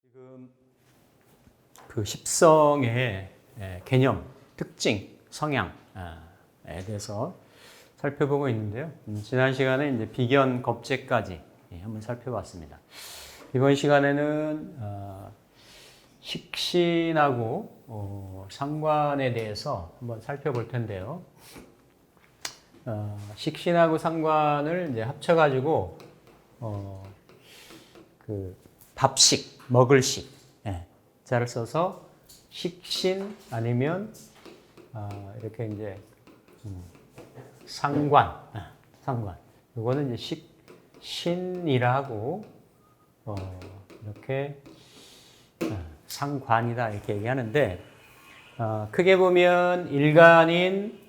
지금 그 십성의 개념, 특징, 성향에 대해서 살펴보고 있는데요. 지난 시간에 이제 비견 겁재까지 한번 살펴봤습니다. 이번 시간에는 식신하고 상관에 대해서 한번 살펴볼 텐데요. 식신하고 상관을 이제 합쳐가지고 그 밥식, 먹을식 자를 써서 식신 아니면 이렇게 이제 상관. 이거는 이제 식신이라 하고 이렇게 상관이다 이렇게 얘기하는데 크게 보면 일간인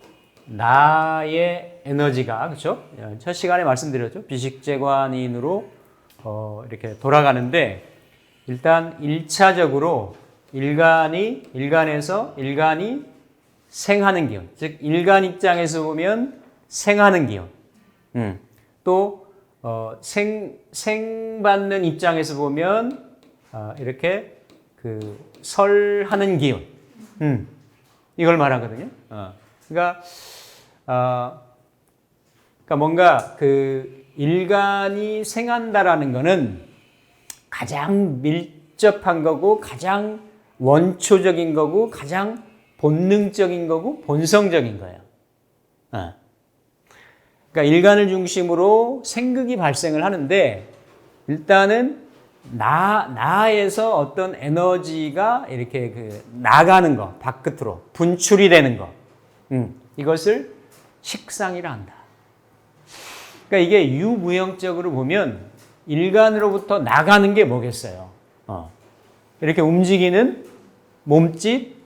나의 에너지가 그렇죠? 첫 시간에 말씀드렸죠. 비식재관인으로 이렇게 돌아가는데 일단 1차적으로 일간에서 일간이 생하는 기운, 즉 일간 입장에서 보면 생하는 기운, 또 생받는 입장에서 보면 이렇게 그 설하는 기운, 이걸 말하거든요. 그러니까 뭔가 그 일간이 생한다라는 거는 가장 밀접한 거고, 가장 원초적인 거고, 가장 본능적인 거고, 본성적인 거예요. 그러니까 일간을 중심으로 생극이 발생을 하는데, 일단은 나에서 어떤 에너지가 이렇게 나가는 거, 바깥으로 분출이 되는 거, 이것을 식상이라 한다. 그러니까 이게 유무형적으로 보면 일간으로부터 나가는 게 뭐겠어요? 이렇게 움직이는 몸짓,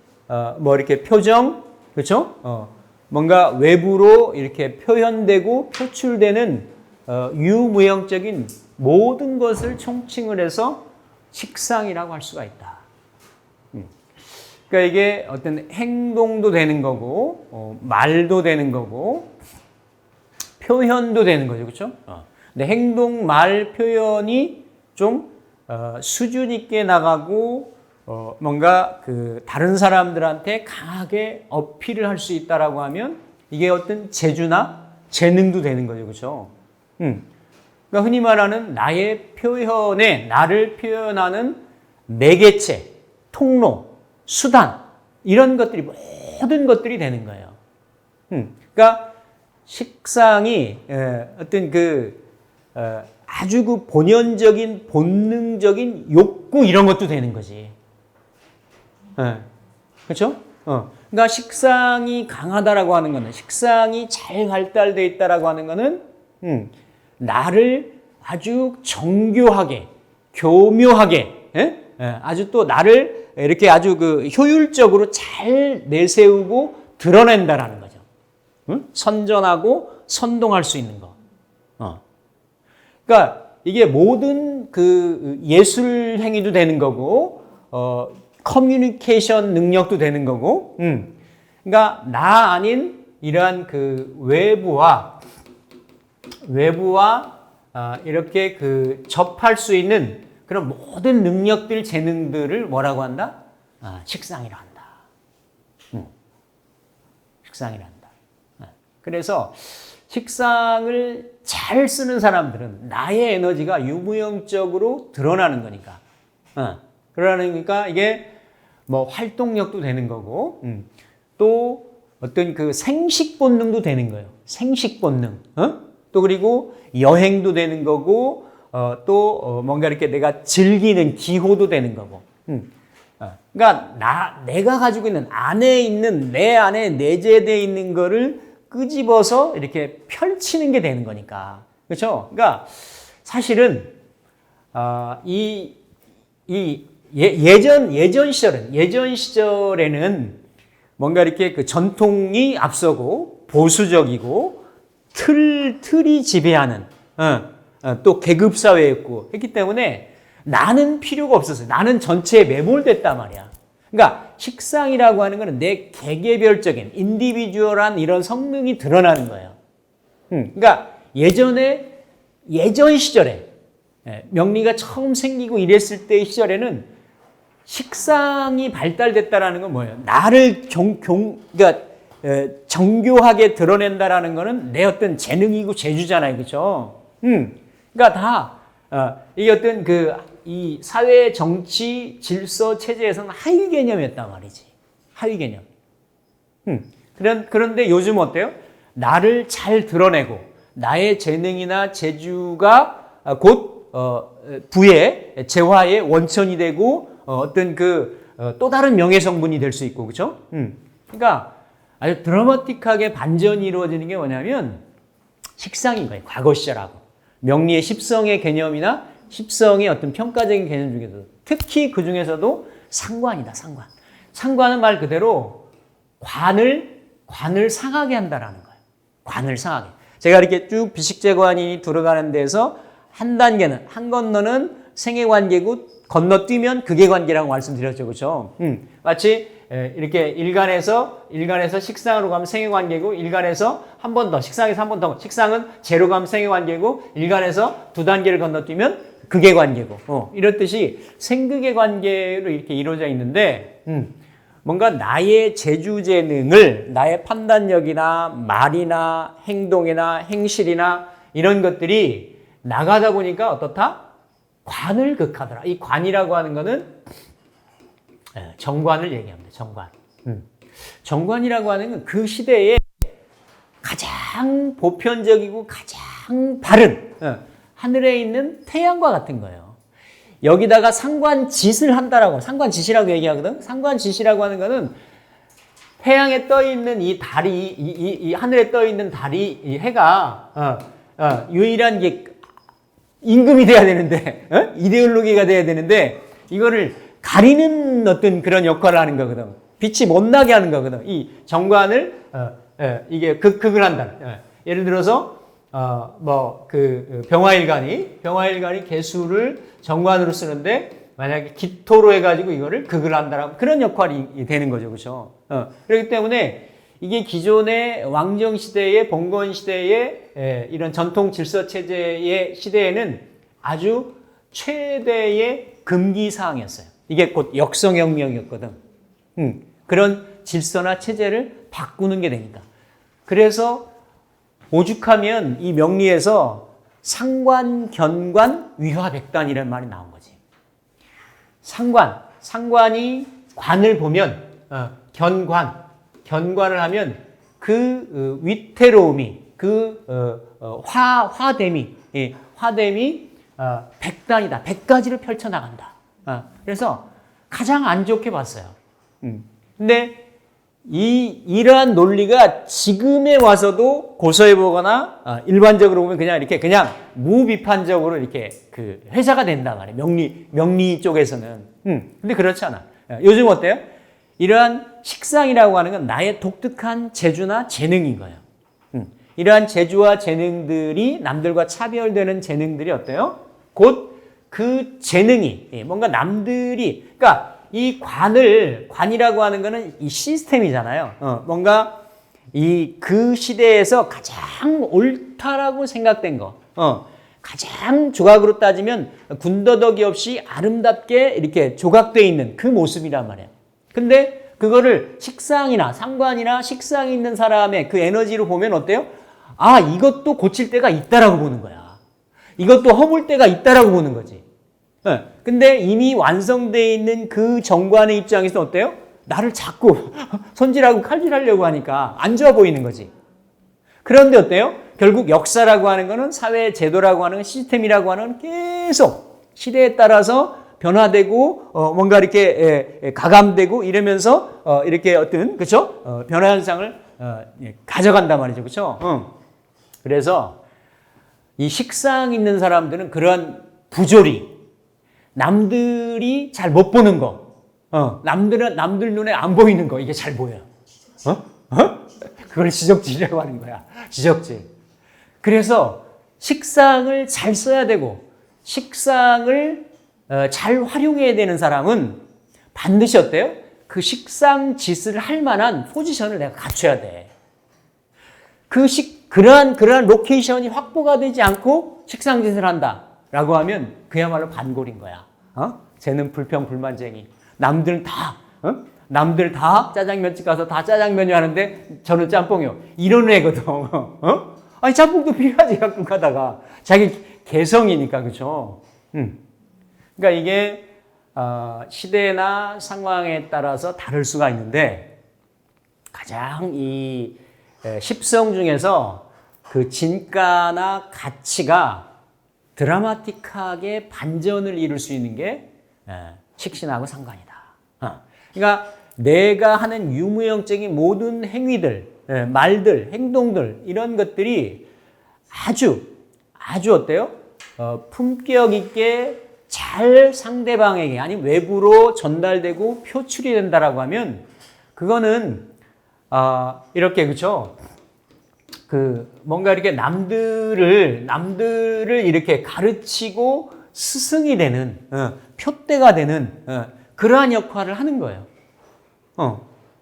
뭐 이렇게 표정, 그렇죠? 뭔가 외부로 이렇게 표현되고 표출되는 유무형적인 모든 것을 총칭을 해서 식상이라고 할 수가 있다. 그러니까 이게 어떤 행동도 되는 거고, 말도 되는 거고, 표현도 되는 거죠, 그렇죠? 근데 행동, 말, 표현이 좀 수준 있게 나가고 뭔가 그 다른 사람들한테 강하게 어필을 할 수 있다라고 하면 이게 어떤 재주나 재능도 되는 거죠, 그렇죠? 그러니까 흔히 말하는 나의 표현에 나를 표현하는 매개체, 통로, 수단 이런 것들이 모든 것들이 되는 거예요. 그러니까 식상이 어떤 아주 그 본연적인 본능적인 욕구 이런 것도 되는 거지. 그렇죠? 그러니까 식상이 강하다라고 하는 거는 식상이 잘 발달되어 있다라고 하는 거는 나를 아주 정교하게 교묘하게 아주 또 나를 이렇게 아주 그 효율적으로 잘 내세우고 드러낸다라는 거죠. 선전하고 선동할 수 있는 거. 그러니까 이게 모든 그 예술 행위도 되는 거고, 커뮤니케이션 능력도 되는 거고, 그러니까 나 아닌 이러한 그 외부와 이렇게 그 접할 수 있는 그런 모든 능력들, 재능들을 뭐라고 한다? 식상이라 한다. 식상이라 한다. 그래서 식상을 잘 쓰는 사람들은 나의 에너지가 유무형적으로 드러나는 거니까. 그러니까 이게 뭐 활동력도 되는 거고, 또 어떤 그 생식 본능도 되는 거예요. 생식 본능. 또 그리고 여행도 되는 거고, 또 뭔가 이렇게 내가 즐기는 기호도 되는 거고. 그러니까 내가 가지고 있는 안에 있는 내 안에 내재되어 있는 거를 끄집어서 이렇게 펼치는 게 되는 거니까. 그렇죠? 그러니까 사실은 예전 시절에는 뭔가 이렇게 그 전통이 앞서고 보수적이고 틀이 지배하는 또 계급 사회였고 했기 때문에 나는 필요가 없었어요. 나는 전체에 매몰됐단 말이야. 그러니까 식상이라고 하는 것은 내 개개별적인 인디비주얼한 이런 성능이 드러나는 거예요. 그러니까 예전 시절에 명리가 처음 생기고 이랬을 때의 시절에는 식상이 발달됐다라는 건 뭐예요? 나를 그러니까 정교하게 드러낸다라는 거는 내 어떤 재능이고 재주잖아요, 그렇죠? 그러니까 다 이게 어떤 이 사회 정치 질서 체제에서는 하위 개념이었단 말이지. 하위 개념. 그런데 요즘 어때요? 나를 잘 드러내고 나의 재능이나 재주가 곧 부의 재화의 원천이 되고 어떤 또 다른 명예 성분이 될 수 있고, 그렇죠? 그러니까 아주 드라마틱하게 반전이 이루어지는 게 뭐냐면 식상인 거예요. 과거 시절하고 명리의 십성의 개념이나 십성의 어떤 평가적인 개념 중에서도 특히 그 중에서도 상관이다. 상관은 말 그대로 관을 상하게 한다라는 거예요. 관을 상하게. 제가 이렇게 쭉 비식재관이 들어가는 데서 한 단계는 한 건너는 생애관계고 건너뛰면 극애관계라고 말씀드렸죠, 그렇죠? 마치 이렇게 일간에서 식상으로 가면 생애관계고 일간에서 한 번 더 식상에서 한 번 더 식상은 제로 가면 생애관계고 일간에서 두 단계를 건너뛰면 극애관계고 이렇듯이 생극의 관계로 이렇게 이루어져 있는데 뭔가 나의 재주 재능을 나의 판단력이나 말이나 행동이나 행실이나 이런 것들이 나가다 보니까 어떻다? 관을 극하더라. 이 관이라고 하는 거는 정관을 얘기합니다. 정관. 정관이라고 하는 건 그 시대에 가장 보편적이고 가장 바른 하늘에 있는 태양과 같은 거예요. 여기다가 상관짓을 한다라고, 상관짓이라고 얘기하거든. 상관짓이라고 하는 거는 태양에 떠 있는 이 달이, 이 하늘에 떠 있는 달이, 이 해가 유일한 게 임금이 돼야 되는데, 이데올로기가 돼야 되는데, 이거를 가리는 어떤 그런 역할을 하는 거거든. 빛이 못 나게 하는 거거든. 이 정관을, 이게 극을 한다. 예를 들어서, 병화일간이 개수를 정관으로 쓰는데, 만약에 기토로 해가지고 이거를 극을 한다라고 그런 역할이 되는 거죠. 그렇죠? 그렇기 때문에 이게 기존의 왕정시대의 봉건시대의 이런 전통 질서체제의 시대에는 아주 최대의 금기사항이었어요. 이게 곧 역성혁명이었거든. 그런 질서나 체제를 바꾸는 게 되니까. 그래서 오죽하면 이 명리에서 상관, 견관, 위화백단이라는 말이 나온 거지. 상관이 관을 보면 견관을 하면 그 위태로움이 화됨이 백단이다. 100가지를 펼쳐나간다. 그래서 가장 안 좋게 봤어요. 근데 이러한 논리가 지금에 와서도 고서해 보거나 일반적으로 보면 그냥 무비판적으로 이렇게 회자가 된단 말이에요. 명리 쪽에서는. 근데 그렇지 않아. 요즘 어때요? 이러한 식상이라고 하는 건 나의 독특한 재주나 재능인 거예요. 이러한 재주와 재능들이 남들과 차별되는 재능들이 어때요? 곧 그 재능이 뭔가 남들이 그러니까 이 관이라고 하는 거는 이 시스템이잖아요. 뭔가 그 시대에서 가장 옳다라고 생각된 거. 가장 조각으로 따지면 군더더기 없이 아름답게 이렇게 조각되어 있는 그 모습이란 말이에요. 근데 그거를 식상이나 상관이나 식상이 있는 사람의 그 에너지로 보면 어때요? 아, 이것도 고칠 때가 있다라고 보는 거야. 이것도 허물 때가 있다라고 보는 거지. 근데 이미 완성되어 있는 그 정관의 입장에서 어때요? 나를 자꾸 손질하고 칼질하려고 하니까 안 좋아 보이는 거지. 그런데 어때요? 결국 역사라고 하는 거는 사회 제도라고 하는 시스템이라고 하는 건 계속 시대에 따라서 변화되고 뭔가 이렇게 가감되고 이러면서 이렇게 어떤 그렇죠? 변화 현상을 가져간단 말이죠. 그렇죠? 그래서 이 식상 있는 사람들은 그런 부조리 남들이 잘 못 보는 거 남들 눈에 안 보이는 거 이게 잘 보여요. 그걸 지적질이라고 하는 거야. 지적질. 그래서 식상을 잘 써야 되고 식상을 잘 활용해야 되는 사람은 반드시 어때요? 그 식상 짓을 할 만한 포지션을 내가 갖춰야 돼. 그러한 로케이션이 확보가 되지 않고 식상 짓을 한다라고 하면 그야말로 반골인 거야. 쟤는 불평불만쟁이. 남들 다 짜장면집 가서 다 짜장면이 하는데 저는 짬뽕이요. 이런 애거든. 아니 짬뽕도 필요하지 가끔 가다가 자기 개성이니까 그렇죠. 그러니까 이게 시대나 상황에 따라서 다를 수가 있는데 가장 이 십성 중에서 그 진가나 가치가 드라마틱하게 반전을 이룰 수 있는 게 식신하고 상관이다. 그러니까 내가 하는 유무형적인 모든 행위들, 말들, 행동들 이런 것들이 아주 어때요? 품격 있게 잘 상대방에게 아니면 외부로 전달되고 표출이 된다라고 하면 그거는 이렇게 그렇죠? 뭔가 이렇게 남들을 이렇게 가르치고 스승이 되는 표대가 되는 그러한 역할을 하는 거예요.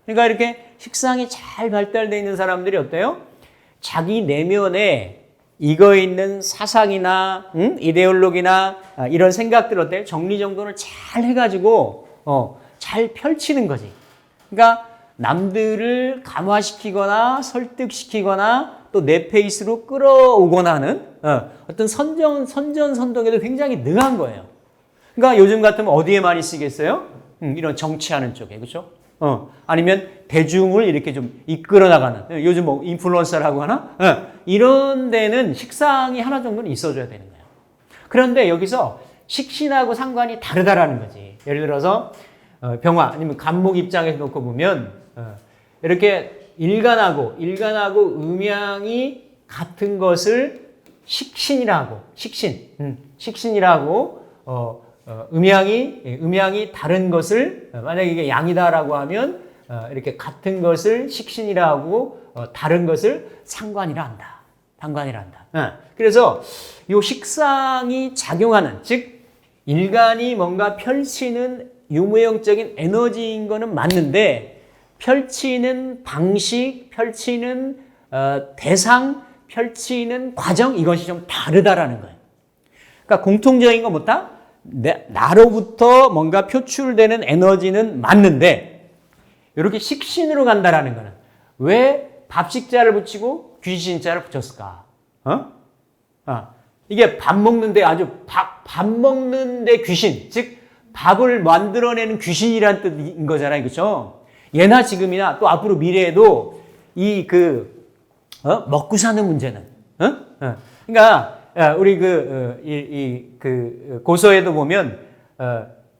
그러니까 이렇게 식상이 잘 발달되어 있는 사람들이 어때요? 자기 내면에 익어 있는 사상이나 이데올로기나 이런 생각들 어때요? 정리정돈을 잘 해가지고 잘 펼치는 거지. 그러니까 남들을 감화시키거나 설득시키거나 또 내 페이스로 끌어오거나 하는 어떤 선전선동에도 굉장히 능한 거예요. 그러니까 요즘 같으면 어디에 많이 쓰겠어요? 이런 정치하는 쪽에, 그렇죠? 아니면 대중을 이렇게 좀 이끌어 나가는, 요즘 뭐 인플루언서라고 하나? 이런 데는 식상이 하나 정도는 있어줘야 되는 거예요. 그런데 여기서 식신하고 상관이 다르다라는 거지. 예를 들어서 병화 아니면 간목 입장에서 놓고 보면 이렇게 일간하고 음양이 같은 것을 식신이라고 음양이 다른 것을 만약에 이게 양이다라고 하면 이렇게 같은 것을 식신이라고 다른 것을 상관이라 한다. 그래서 이 식상이 작용하는 즉 일간이 뭔가 펼치는 유무형적인 에너지인 거는 맞는데 펼치는 방식, 펼치는 대상, 펼치는 과정 이것이 좀 다르다라는 거예요. 그러니까 공통적인 건 뭐다? 나로부터 뭔가 표출되는 에너지는 맞는데 이렇게 식신으로 간다라는 거는 왜 밥식자를 붙이고 귀신자를 붙였을까? 이게 밥 먹는데 아주 밥 먹는데 귀신, 즉 밥을 만들어내는 귀신이라는 뜻인 거잖아요, 그렇죠? 예나 지금이나 또 앞으로 미래에도 먹고 사는 문제는, 그러니까 우리 고서에도 보면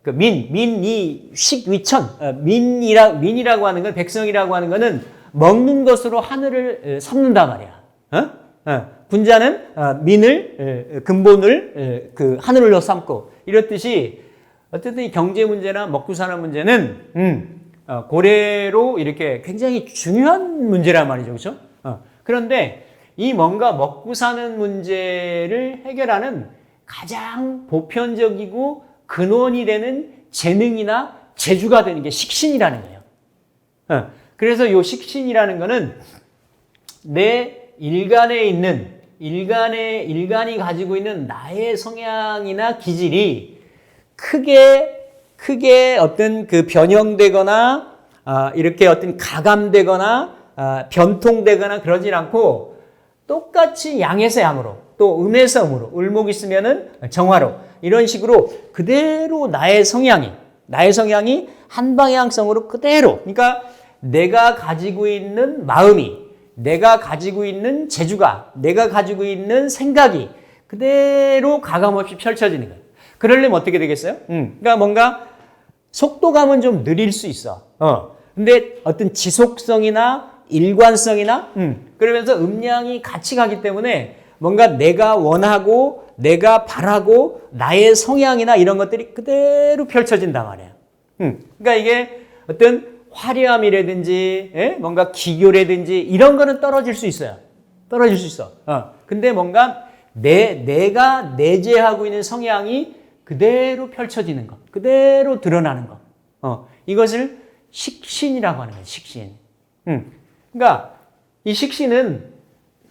민이 식위천 민이라고 하는 건 백성이라고 하는 거는 먹는 것으로 하늘을 삼는단 말이야. 군자는 민을 근본을 하늘로 삼고 이렇듯이 어쨌든 이 경제 문제나 먹고 사는 문제는 고래로 이렇게 굉장히 중요한 문제란 말이죠, 그렇죠? 그런데 이 뭔가 먹고 사는 문제를 해결하는 가장 보편적이고 근원이 되는 재능이나 재주가 되는 게 식신이라는 거예요. 그래서 이 식신이라는 거는 내 일간이 가지고 있는 나의 성향이나 기질이 크게 어떤 변형되거나 이렇게 어떤 가감되거나 변통되거나 그러진 않고 똑같이 양에서 양으로 또 음에서 음으로 을목 있으면은 정화로 이런 식으로 그대로 나의 성향이 한 방향성으로 그대로 그러니까 내가 가지고 있는 마음이 내가 가지고 있는 재주가 내가 가지고 있는 생각이 그대로 가감없이 펼쳐지는 거예요. 그러려면 어떻게 되겠어요? 그러니까 뭔가 속도감은 좀 느릴 수 있어. 근데 어떤 지속성이나 일관성이나 그러면서 음량이 같이 가기 때문에 뭔가 내가 원하고 내가 바라고 나의 성향이나 이런 것들이 그대로 펼쳐진단 말이에요. 그러니까 이게 어떤 화려함이라든지 뭔가 기교라든지 이런 거는 떨어질 수 있어요. 근데 뭔가 내가 내재하고 있는 성향이 그대로 펼쳐지는 것, 그대로 드러나는 것. 이것을 식신이라고 하는 거예요. 식신. 그러니까 이 식신은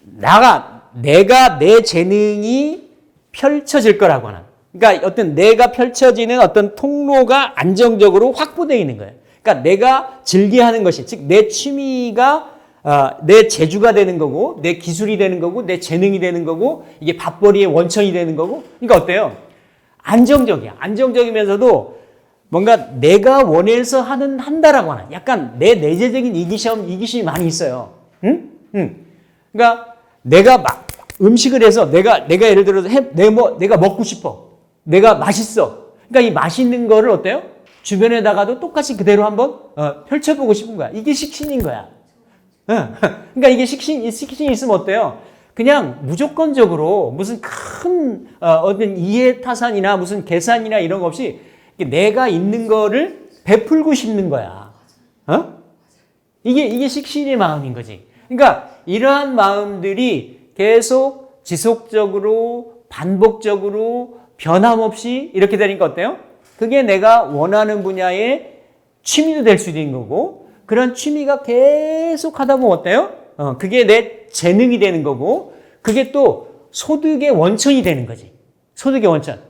내가 내 재능이 펼쳐질 거라고 하는. 그러니까 어떤 내가 펼쳐지는 어떤 통로가 안정적으로 확보되어 있는 거예요. 그러니까 내가 즐겨하는 것이, 즉 내 취미가 내 재주가 되는 거고, 내 기술이 되는 거고, 내 재능이 되는 거고, 이게 밥벌이의 원천이 되는 거고. 그러니까 어때요? 안정적이야. 안정적이면서도 뭔가 내가 원해서 한다라고 하는 약간 내 내재적인 이기심이 많이 있어요. 응? 그러니까 내가 막 음식을 해서 내가 예를 들어서 내가 먹고 싶어. 내가 맛있어. 그러니까 이 맛있는 거를 어때요? 주변에다가도 똑같이 그대로 한번 펼쳐보고 싶은 거야. 이게 식신인 거야. 그러니까 이게 식신이 있으면 어때요? 그냥 무조건적으로 무슨 큰 어떤 이해타산이나 무슨 계산이나 이런 거 없이 내가 있는 거를 베풀고 싶는 거야. 이게 식신의 마음인 거지. 그러니까 이러한 마음들이 계속 지속적으로 반복적으로 변함없이 이렇게 되니까 어때요? 그게 내가 원하는 분야의 취미도 될 수도 있는 거고, 그런 취미가 계속 하다 보면 어때요? 그게 내 재능이 되는 거고, 그게 또 소득의 원천이 되는 거지. 소득의 원천.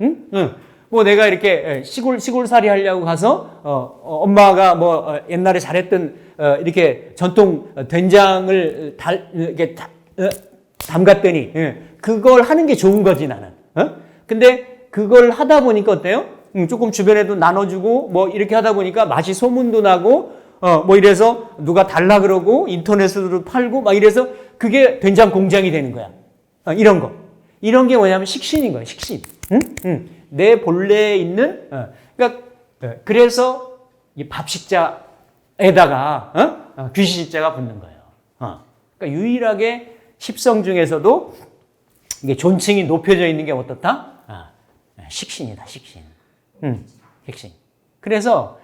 뭐 내가 이렇게 시골살이 하려고 가서 엄마가 뭐 옛날에 잘했던 이렇게 전통 된장을 이렇게 담갔더니 그걸 하는 게 좋은 거지 나는. 근데 그걸 하다 보니까 어때요? 조금 주변에도 나눠주고 뭐 이렇게 하다 보니까 맛이 소문도 나고 뭐 이래서 누가 달라 그러고 인터넷으로 팔고 막 이래서 그게 된장 공장이 되는 거야. 이런 거. 이런 게 뭐냐면 식신인 거야. 식신. 내 본래에 있는 그러니까 그래서 이 밥식자에다가 귀신자가 붙는 거예요. 그러니까 유일하게 십성 중에서도 이게 존칭이 높여져 있는 게 어떻다? 식신이다. 식신. 식신. 그래서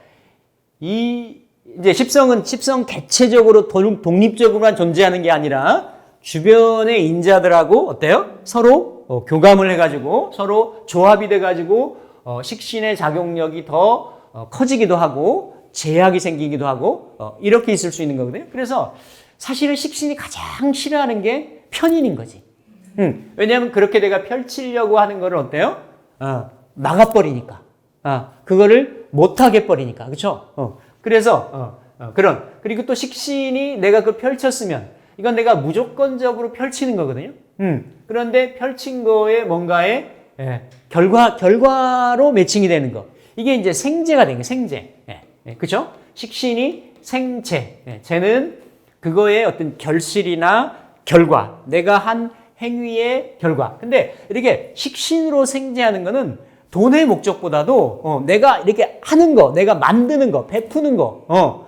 이제 십성 개체적으로 독립적으로만 존재하는 게 아니라 주변의 인자들하고 어때요? 서로 교감을 해가지고 서로 조합이 돼가지고 식신의 작용력이 더 커지기도 하고 제약이 생기기도 하고 이렇게 있을 수 있는 거거든요. 그래서 사실은 식신이 가장 싫어하는 게 편인인 거지. 왜냐하면 그렇게 내가 펼치려고 하는 거를 어때요? 막아버리니까. 그거를 못하게 버리니까. 그렇죠? 그래서 그리고 또 식신이 내가 그걸 펼쳤으면 이건 내가 무조건적으로 펼치는 거거든요. 그런데 펼친 거에 뭔가의 결과로 매칭이 되는 거. 이게 이제 생재가 되는 거예요. 생재. 그렇죠? 식신이 생재. 재는 그거의 어떤 결실이나 결과. 내가 한 행위의 결과. 근데 이렇게 식신으로 생재하는 거는 돈의 목적보다도 내가 이렇게 하는 거, 내가 만드는 거, 베푸는 거,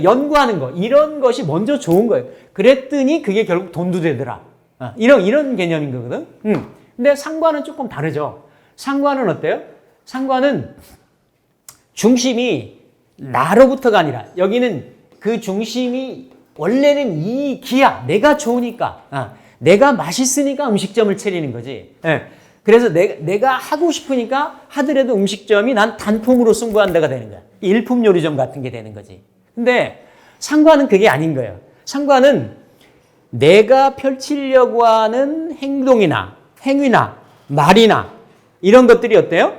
연구하는 거, 이런 것이 먼저 좋은 거예요. 그랬더니 그게 결국 돈도 되더라. 이런 개념인 거거든. 근데 상관은 조금 다르죠. 상관은 어때요? 상관은 중심이 나로부터가 아니라 여기는 그 중심이 원래는 이 기야. 내가 좋으니까. 내가 맛있으니까 음식점을 차리는 거지. 그래서 내가 하고 싶으니까 하더라도 음식점이 난 단품으로 승부한 데가 되는 거야. 일품 요리점 같은 게 되는 거지. 근데 상관은 그게 아닌 거예요. 상관은 내가 펼치려고 하는 행동이나 행위나 말이나 이런 것들이 어때요?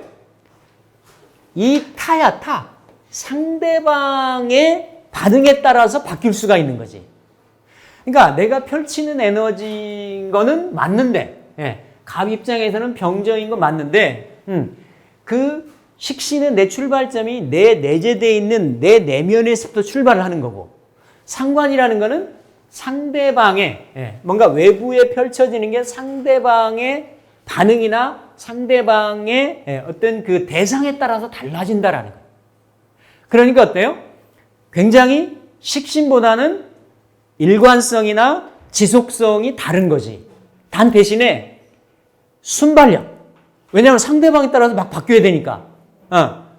이 타야 타. 상대방의 반응에 따라서 바뀔 수가 있는 거지. 그러니까 내가 펼치는 에너지인 거는 맞는데 갑 입장에서는 병정인 건 맞는데 그 식신은 내 출발점이 내 내재되어 있는 내 내면에서부터 출발을 하는 거고 상관이라는 거는 상대방의 뭔가 외부에 펼쳐지는 게 상대방의 반응이나 상대방의 어떤 그 대상에 따라서 달라진다라는 거예요. 그러니까 어때요? 굉장히 식신보다는 일관성이나 지속성이 다른 거지. 단 대신에 순발력. 왜냐하면 상대방에 따라서 막 바뀌어야 되니까.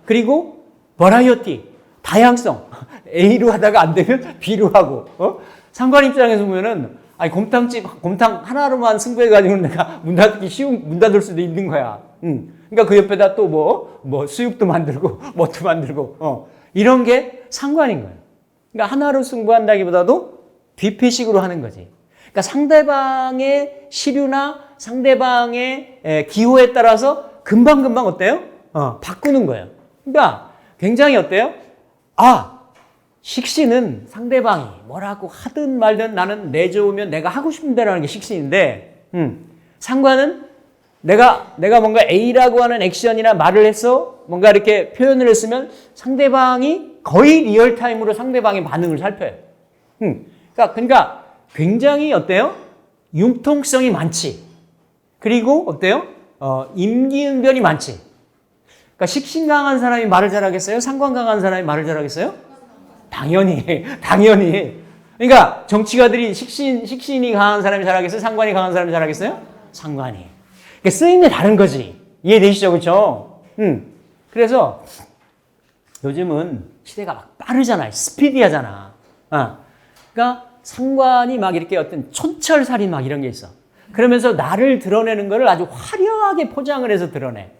그리고 버라이어티, 다양성. A로 하다가 안 되면 B로 하고. 상관 입장에서 보면은 곰탕 하나로만 승부해가지고 내가 문 닫을 수도 있는 거야. 그러니까 그 옆에다 또 수육도 만들고, 뭐도 만들고. 이런 게 상관인 거예요. 그러니까 하나로 승부한다기보다도 비패식으로 하는 거지. 그러니까 상대방의 시류나 상대방의 기호에 따라서 금방금방 어때요? 바꾸는 거예요. 그러니까 굉장히 어때요? 식신은 상대방이 뭐라고 하든 말든 나는 내 좋으면 내가 하고 싶은 대로라는 게 식신인데, 상관은 내가 뭔가 A라고 하는 액션이나 말을 해서 뭔가 이렇게 표현을 했으면 상대방이 거의 리얼타임으로 상대방의 반응을 살펴요. 그러니까 굉장히 어때요? 융통성이 많지. 그리고 어때요? 임기응변이 많지. 그러니까 식신 강한 사람이 말을 잘하겠어요? 상관 강한 사람이 말을 잘하겠어요? 당연히. 그러니까 정치가들이 식신이 강한 사람이 잘하겠어요? 상관이 강한 사람이 잘하겠어요? 상관이. 그러니까 쓰임이 다른 거지. 이해되시죠? 그렇죠? 그래서 요즘은 시대가 막 빠르잖아요. 스피디하잖아. 그러니까 상관이 막 이렇게 어떤 촌철살인 막 이런 게 있어. 그러면서 나를 드러내는 거를 아주 화려하게 포장을 해서 드러내.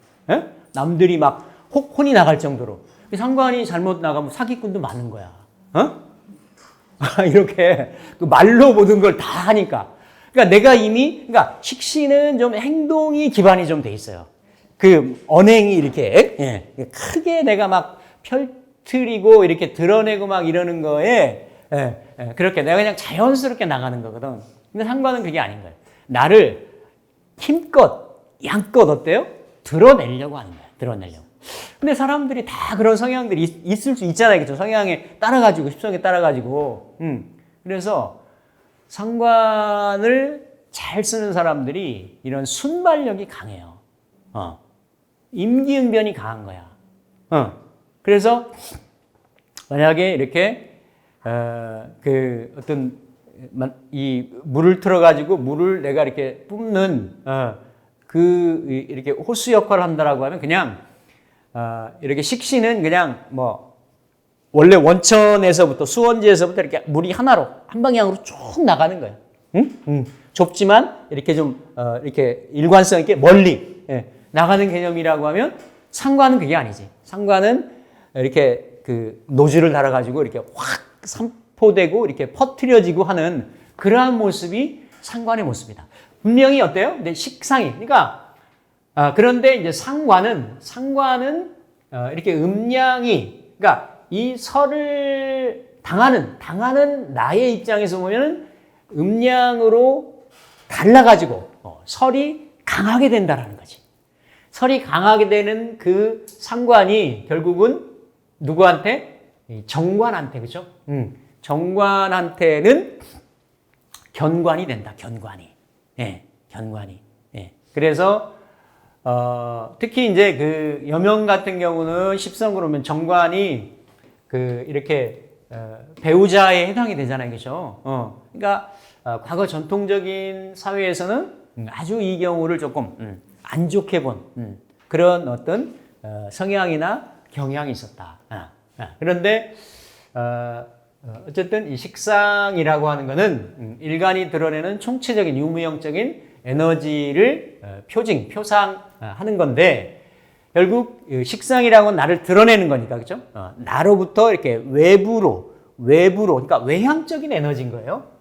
남들이 막 혼이 나갈 정도로. 상관이 잘못 나가면 사기꾼도 많은 거야. 이렇게 그 말로 모든 걸 다 하니까. 그러니까 내가 이미, 그러니까 식신은 좀 행동이 기반이 좀 돼 있어요. 그 언행이 이렇게 크게 내가 막 펼트리고 이렇게 드러내고 막 이러는 거에 그렇게 내가 그냥 자연스럽게 나가는 거거든. 근데 상관은 그게 아닌 거예요. 나를 힘껏 양껏 어때요? 드러내려고 하는 거야. 드러내려고. 근데 사람들이 다 그런 성향들이 있을 수 있잖아요. 그렇죠? 성향에 따라가지고, 습성에 따라가지고. 그래서 상관을 잘 쓰는 사람들이 이런 순발력이 강해요. 임기응변이 강한 거야. 그래서 만약에 이렇게 그 어떤 이 물을 틀어가지고 물을 내가 이렇게 뿜는 이렇게 호수 역할을 한다라고 하면 그냥 이렇게 식신은 그냥 뭐 원래 원천에서부터 수원지에서부터 이렇게 물이 하나로 한 방향으로 쭉 나가는 거예요. 좁지만 이렇게 좀 이렇게 일관성 있게 멀리 나가는 개념이라고 하면 상관은 그게 아니지. 상관은 이렇게 그 노즐을 달아가지고 이렇게 확 산포되고 이렇게 퍼뜨려지고 하는 그러한 모습이 상관의 모습이다. 분명히 어때요? 근데 식상이. 그러니까 그런데 이제 상관은 이렇게 음양이, 그러니까 이 설을 당하는 나의 입장에서 보면은 음양으로 달라가지고 설이 강하게 된다라는 거지. 설이 강하게 되는 그 상관이 결국은 누구한테? 정관한테, 그렇죠? 정관한테는 견관이 된다. 견관이. 견관이. 그래서 특히 이제 그 여명 같은 경우는 십성 그러면 정관이 그 이렇게 배우자에 해당이 되잖아요, 그렇죠? 그러니까 과거 전통적인 사회에서는 아주 이 경우를 조금 안 좋게 본 그런 어떤 성향이나 경향이 있었다. 그런데 어쨌든 이 식상이라고 하는 거는 일간이 드러내는 총체적인 유무형적인 에너지를 표상하는 건데 결국 식상이라고 하는 나를 드러내는 거니까, 그렇죠? 나로부터 이렇게 외부로 그러니까 외향적인 에너지인 거예요.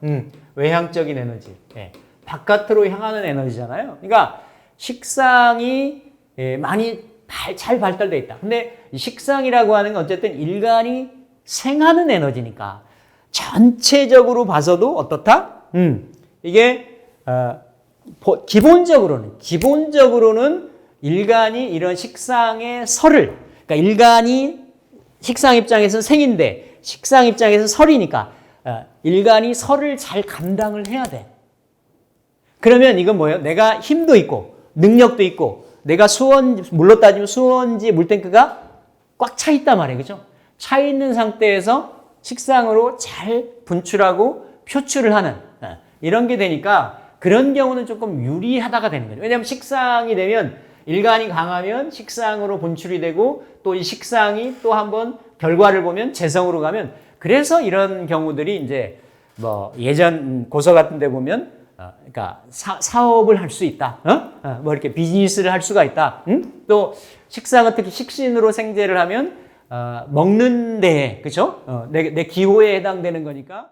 외향적인 에너지. 바깥으로 향하는 에너지잖아요. 그러니까 식상이 많이 잘 발달되어 있다. 근데 이 식상이라고 하는 건 어쨌든 일간이 생하는 에너지니까 전체적으로 봐서도 어떻다? 이게 기본적으로는 일간이 이런 식상의 설을, 그러니까 일간이 식상 입장에서는 생인데 식상 입장에서는 설이니까 일간이 설을 잘 감당을 해야 돼. 그러면 이건 뭐예요? 내가 힘도 있고 능력도 있고 내가 물로 따지면 수원지 물탱크가 꽉 차 있단 말이에요. 그죠? 차 있는 상태에서 식상으로 잘 분출하고 표출을 하는 이런 게 되니까 그런 경우는 조금 유리하다가 되는 거죠. 왜냐하면 식상이 되면 일간이 강하면 식상으로 분출이 되고 또 이 식상이 또 한번 결과를 보면 재성으로 가면 그래서 이런 경우들이 이제 뭐 예전 고서 같은 데 보면 그러니까 사업을 할 수 있다. 뭐 이렇게 비즈니스를 할 수가 있다. 또 식상은 특히 식신으로 생재를 하면 먹는 데에, 그죠? 내 기호에 해당되는 거니까.